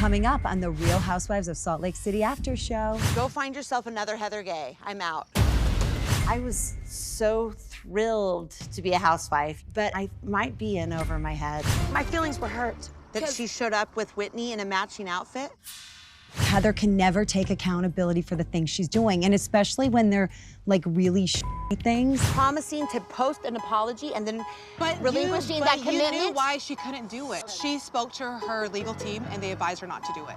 Coming up on the Real Housewives of Salt Lake City after show. Go find yourself another Heather Gay. I'm out. I was so thrilled to be a housewife, but I might be in over my head. My feelings were hurt that she showed up with Whitney in a matching outfit. Heather can never take accountability for the things she's doing, and especially when they're like really shitty things. Promising to post an apology and then relinquishing that commitment. You knew why she couldn't do it. She spoke to her legal team and they advised her not to do it.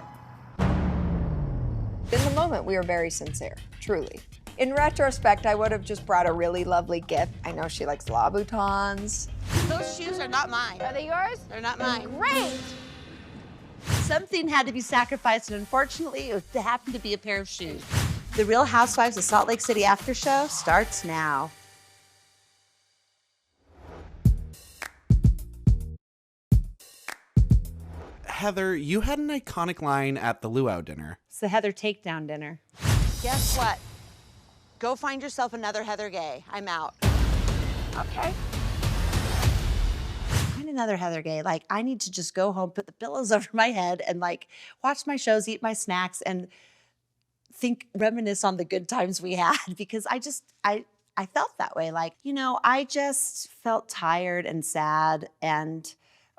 In the moment, we were very sincere, truly. In retrospect, I would have just brought a really lovely gift. I know she likes Louboutins. Those shoes are not mine. Are they yours? They're not mine. Great! Something had to be sacrificed, and unfortunately, it happened to be a pair of shoes. The Real Housewives of Salt Lake City after show starts now. Heather, you had an iconic line at the luau dinner. It's the Heather takedown dinner. Guess what? Go find yourself another Heather Gay. I'm out. Okay. Find another Heather Gay. Like, I need to just go home, put the pillows over my head, and like watch my shows, eat my snacks, and reminisce on the good times we had, because I felt that way. Like, you know, I just felt tired and sad and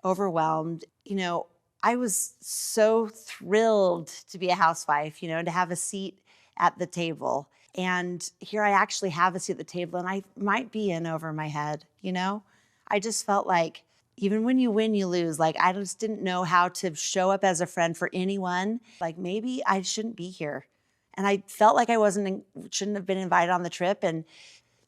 overwhelmed. You know, I was so thrilled to be a housewife, you know, to have a seat at the table. And here I actually have a seat at the table, and I might be in over my head, you know? I just felt like even when you win, you lose. Like, I just didn't know how to show up as a friend for anyone. Like, maybe I shouldn't be here. And I felt like I shouldn't have been invited on the trip, and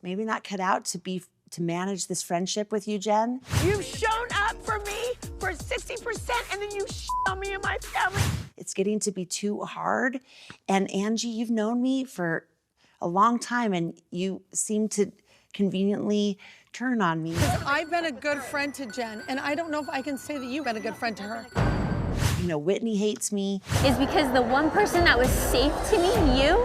maybe not cut out to manage this friendship with you, Jen. You've shown up for me for 60%, and then you on me and my family. It's getting to be too hard. And Angie, you've known me for a long time, and you seem to conveniently turn on me. I've been a good friend to Jen, and I don't know if I can say that you've been a good friend to her. You know, Whitney hates me. Is because the one person that was safe to me, you,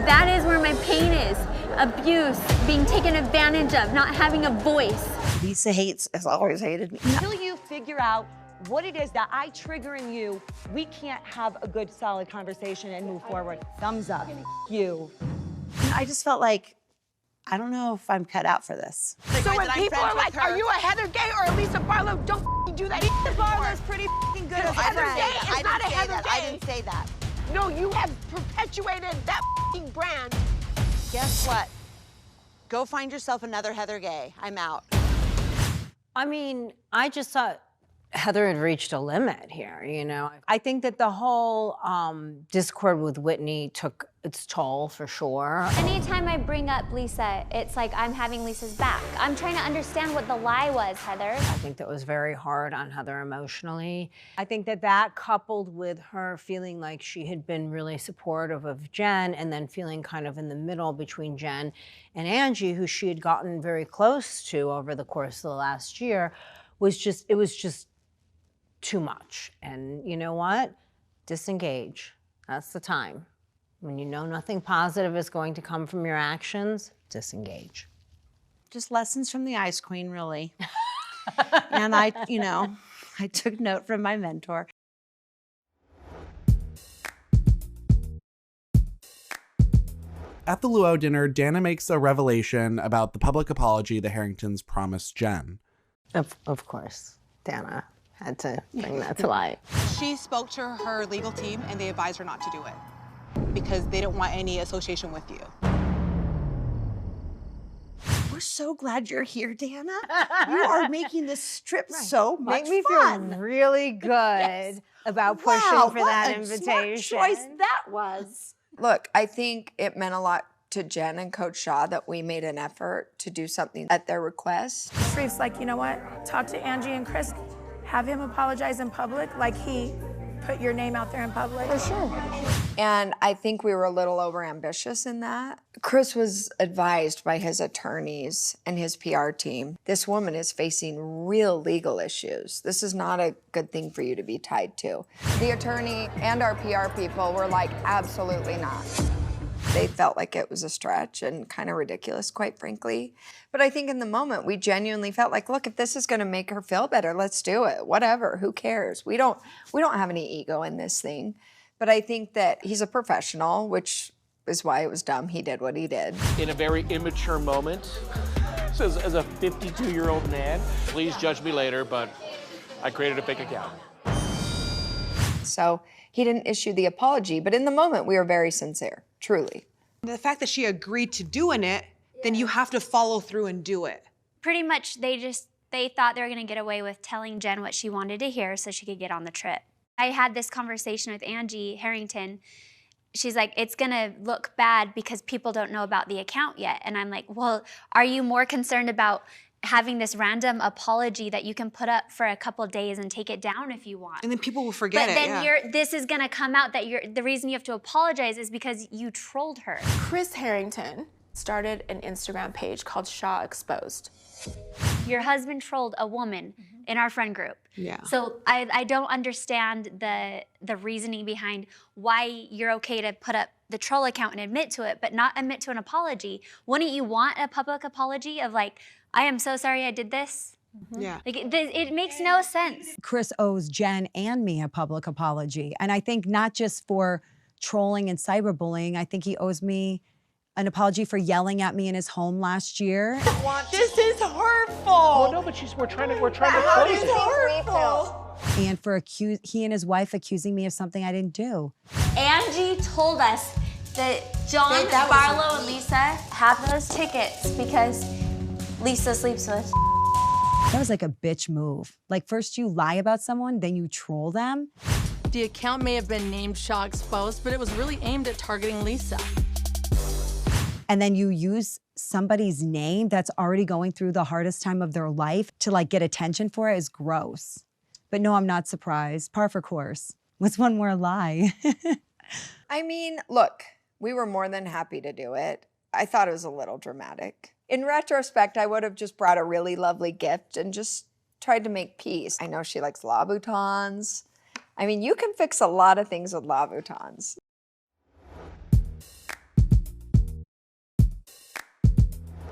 that is where my pain is. Abuse, being taken advantage of, not having a voice. Lisa has always hated me. Until you figure out what it is that I trigger in you, we can't have a good, solid conversation and move forward. Thumbs up, you. I just felt like, I don't know if I'm cut out for this. So when people are like, are you a Heather Gay or a Lisa Barlow, don't do that. Lisa Barlow's pretty good as a Heather friend. Gay is not a Heather Gay. I didn't say that. No, you have perpetuated that brand. Guess what? Go find yourself another Heather Gay. I'm out. I mean, I just thought Heather had reached a limit here, you know? I think that the whole discord with Whitney took its toll, for sure. Anytime I bring up Lisa, it's like I'm having Lisa's back. I'm trying to understand what the lie was, Heather. I think that was very hard on Heather emotionally. I think that coupled with her feeling like she had been really supportive of Jen, and then feeling kind of in the middle between Jen and Angie, who she had gotten very close to over the course of the last year, was just too much. And you know what? Disengage. That's the time. When you know nothing positive is going to come from your actions, disengage. Just lessons from the Ice Queen, really. And I took note from my mentor. At the luau dinner, Dana makes a revelation about the public apology the Harringtons promised Jen. Of course, Dana had to bring that to light. She spoke to her legal team and they advised her not to do it because they didn't want any association with you. We're so glad you're here, Dana. You are making this trip so much Make me fun. feel really good about pushing for that invitation. Smart choice that was. Look, I think it meant a lot to Jen and Coach Shah that we made an effort to do something at their request. Sharief's like, you know what? Talk to Angie and Chris. Have him apologize in public like he put your name out there in public. For sure. And I think we were a little overambitious in that. Chris was advised by his attorneys and his PR team. This woman is facing real legal issues. This is not a good thing for you to be tied to. The attorney and our PR people were like, absolutely not. They felt like it was a stretch and kind of ridiculous, quite frankly. But I think in the moment, we genuinely felt like, look, if this is going to make her feel better, let's do it. Whatever, who cares? We don't have any ego in this thing. But I think that he's a professional, which is why it was dumb. He did what he did. In a very immature moment, so as a 52-year-old man, please judge me later, but I created a fake account. So he didn't issue the apology, but in the moment, we were very sincere, truly. The fact that she agreed to doing it, then you have to follow through and do it. Pretty much they thought they were gonna get away with telling Jen what she wanted to hear so she could get on the trip. I had this conversation with Angie Harrington. She's like, it's gonna look bad because people don't know about the account yet. And I'm like, well, are you more concerned about having this random apology that you can put up for a couple of days and take it down if you want? And then people will forget but it, then this is gonna come out that the reason you have to apologize is because you trolled her. Chris Harrington started an Instagram page called Shah Exposed. Your husband trolled a woman in our friend group. Yeah. So I don't understand the reasoning behind why you're okay to put up the troll account and admit to it, but not admit to an apology. Wouldn't you want a public apology of like, I am so sorry I did this? Yeah. Like it makes no sense. Chris owes Jen and me a public apology. And I think not just for trolling and cyberbullying, I think he owes me an apology for yelling at me in his home last year. This is hurtful. Oh no, but we're trying to close it. Hurtful. And for he and his wife accusing me of something I didn't do. Angie told us that John, Barlow, and Lisa have those tickets because Lisa sleeps with. That was like a bitch move. Like first you lie about someone, then you troll them. The account may have been named Shah Exposed, but it was really aimed at targeting Lisa. And then you use somebody's name that's already going through the hardest time of their life to like get attention for it is gross. But no, I'm not surprised. Par for course. What's one more lie? I mean, look, we were more than happy to do it. I thought it was a little dramatic. In retrospect, I would have just brought a really lovely gift and just tried to make peace. I know she likes Louboutins. I mean, you can fix a lot of things with Louboutins.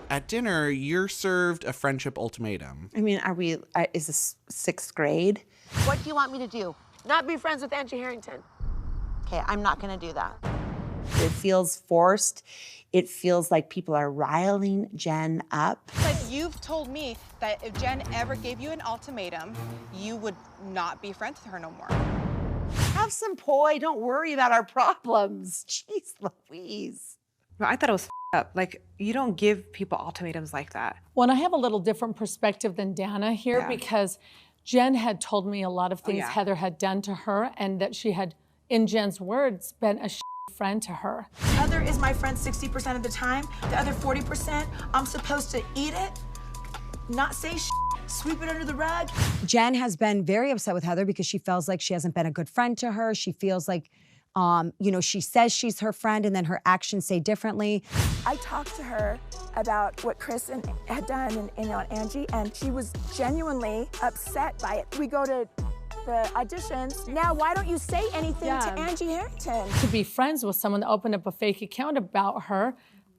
At dinner, you're served a friendship ultimatum. I mean, is this 6th grade? What do you want me to do? Not be friends with Angie Harrington. Okay, I'm not gonna do that. It feels forced. It feels like people are riling Jen up. Like you've told me that if Jen ever gave you an ultimatum, you would not be friends with her no more. Have some poi, don't worry about our problems. Jeez Louise. But I thought it was up. Like, you don't give people ultimatums like that. Well, and I have a little different perspective than Dana here because Jen had told me a lot of things Heather had done to her and that she had, in Jen's words, been a friend to her. Heather is my friend 60% of the time. The other 40%, I'm supposed to eat it, not say sweep it under the rug. Jen has been very upset with Heather because she feels like she hasn't been a good friend to her. She feels like, you know, she says she's her friend and then her actions say differently. I talked to her about what Chris had done and Angie, and she was genuinely upset by it. We go to the auditions. Now, why don't you say anything to Angie Harrington? To be friends with someone that opened up a fake account about her,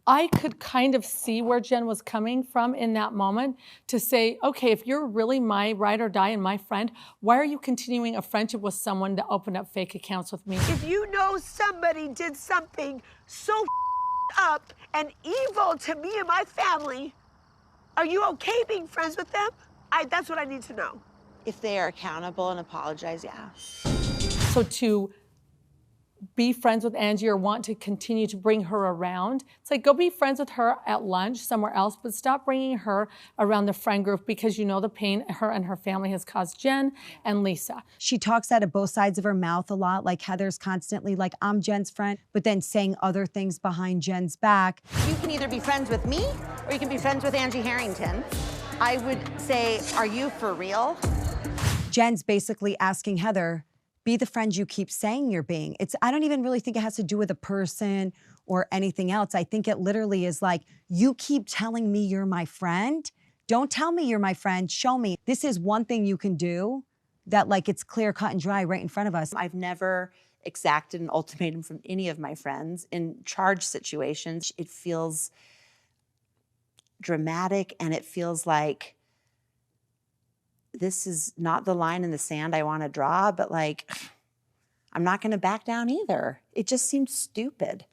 I could kind of see where Jen was coming from in that moment to say, okay, if you're really my ride or die and my friend, why are you continuing a friendship with someone that opened up fake accounts with me? If you know somebody did something so up and evil to me and my family, are you okay being friends with them? That's what I need to know. If they are accountable and apologize, yeah. So to be friends with Angie or want to continue to bring her around, it's like, go be friends with her at lunch somewhere else, but stop bringing her around the friend group because you know the pain her and her family has caused Jen and Lisa. She talks out of both sides of her mouth a lot, like Heather's constantly like, I'm Jen's friend, but then saying other things behind Jen's back. You can either be friends with me or you can be friends with Angie Harrington. I would say, are you for real? Jen's basically asking Heather, be the friend you keep saying you're being. I don't even really think it has to do with a person or anything else. I think it literally is like, you keep telling me you're my friend. Don't tell me you're my friend, show me. This is one thing you can do that like it's clear, cut and dry right in front of us. I've never exacted an ultimatum from any of my friends in charge situations. It feels dramatic, and it feels like this is not the line in the sand I want to draw, but like, I'm not going to back down either. It just seems stupid.